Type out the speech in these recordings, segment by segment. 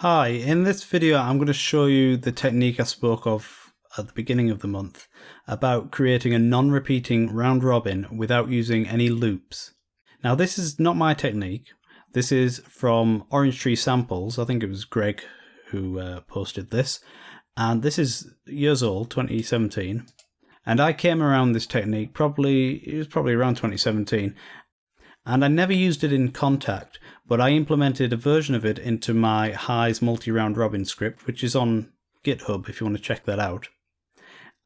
Hi, in this video I'm going to show you the technique I spoke of at the beginning of the month about creating a non-repeating round robin without using any loops. Now this is not my technique, this is from Orange Tree Samples. I think it was Greg who posted this, and this is years old, 2017, and I came around this technique it was probably around 2017, and I never used it in Contact, but I implemented a version of it into my HISE multi-round robin script, which is on GitHub if you want to check that out.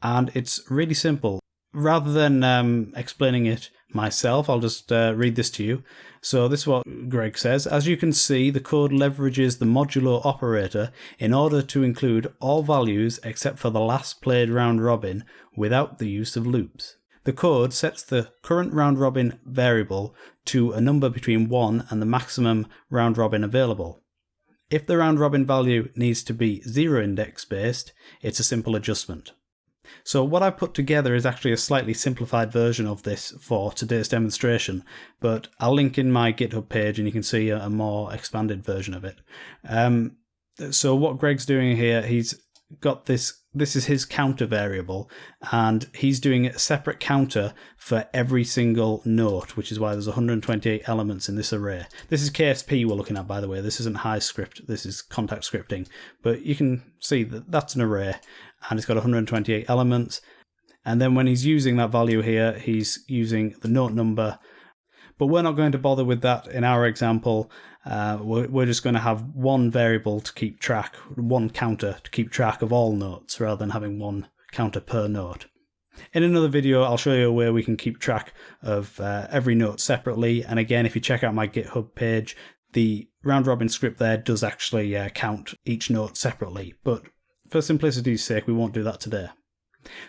And it's really simple. Rather than explaining it myself, I'll just read this to you. So this is what Greg says. As you can see, the code leverages the modulo operator in order to include all values except for the last played round robin without the use of loops. The code sets the current round robin variable to a number between 1 and the maximum round robin available. If the round robin value needs to be 0 index based, it's a simple adjustment. So what I've put together is actually a slightly simplified version of this for today's demonstration, but I'll link in my GitHub page and you can see a more expanded version of it. So what Greg's doing here, he's got this is his counter variable, and he's doing a separate counter for every single note, which is why there's 128 elements in this array. This is KSP we're looking at, by the way. This isn't HISE script, this is contact scripting, but you can see that that's an array and it's got 128 elements. And then when he's using that value here, he's using the note number, but we're not going to bother with that in our example. We're just going to have one variable to keep track, one counter to keep track of all notes rather than having one counter per note. In another video, I'll show you a way we can keep track of every note separately. And again, if you check out my GitHub page, the round robin script there does actually count each note separately. But for simplicity's sake, we won't do that today.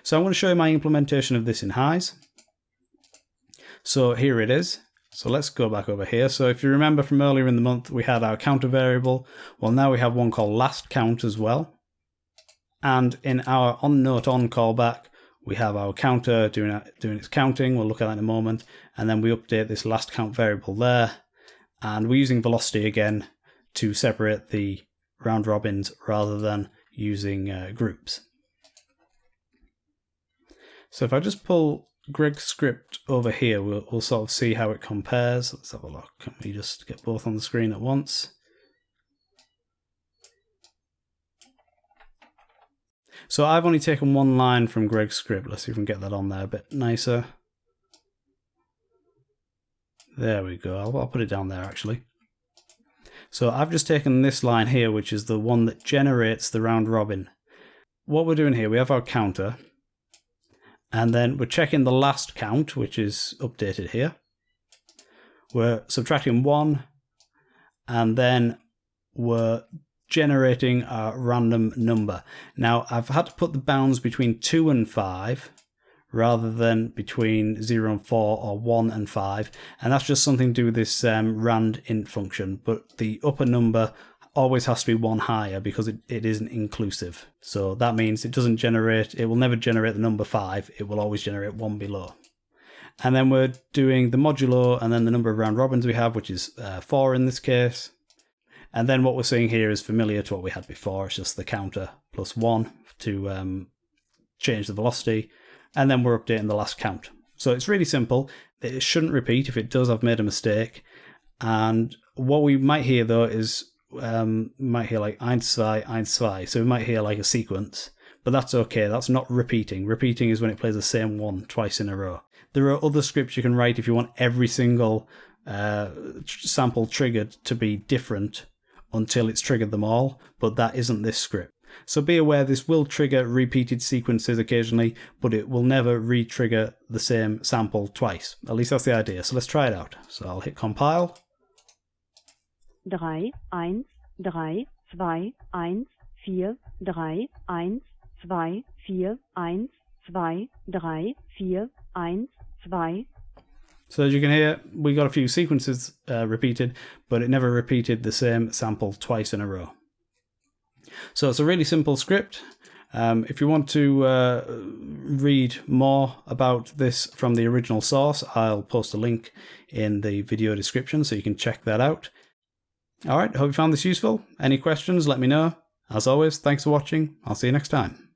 So I'm going to show you my implementation of this in HISE. So here it is. So let's go back over here. So if you remember from earlier in the month, we had our counter variable. Well, now we have one called last count as well. And in our onNoteOn callback, we have our counter doing its counting. We'll look at that in a moment. And then we update this last count variable there. And we're using velocity again to separate the round robins rather than using groups. So if I just pull Greg's script over here, we'll sort of see how it compares. Let's have a look. Can we just get both on the screen at once? So I've only taken one line from Greg's script. Let's see if we can get that on there a bit nicer. There we go. I'll put it down there actually. So I've just taken this line here, which is the one that generates the round robin. What we're doing here, we have our counter. And then we're checking the last count, which is updated here. We're subtracting 1, and then we're generating a random number. Now, I've had to put the bounds between 2 and 5, rather than between 0 and 4 or 1 and 5. And that's just something to do with this randint function, but the upper number always has to be one higher because it isn't inclusive. So that means it will never generate the number 5, it will always generate one below. And then we're doing the modulo and then the number of round robins we have, which is 4 in this case. And then what we're seeing here is familiar to what we had before, it's just the counter plus 1 to change the velocity. And then we're updating the last count. So it's really simple. It shouldn't repeat. If it does, I've made a mistake. And what we might hear though is might hear like 1, 2, 1, 2, so we might hear like a sequence, but that's okay. That's not repeating. Repeating is when it plays the same one twice in a row. There are other scripts you can write if you want every single sample triggered to be different until it's triggered them all, but that isn't this script. So be aware this will trigger repeated sequences occasionally, but it will never re-trigger the same sample twice. At least that's the idea. So let's try it out. So I'll hit compile. 3, 1, 3, 2, 1, 4, 3, 1, 2, 4, 1, 2, 3, 4, 1, 2. So as you can hear, we got a few sequences repeated, but it never repeated the same sample twice in a row. So it's a really simple script. If you want to read more about this from the original source, I'll post a link in the video description so you can check that out. Alright, hope you found this useful. Any questions, let me know. As always, thanks for watching. I'll see you next time.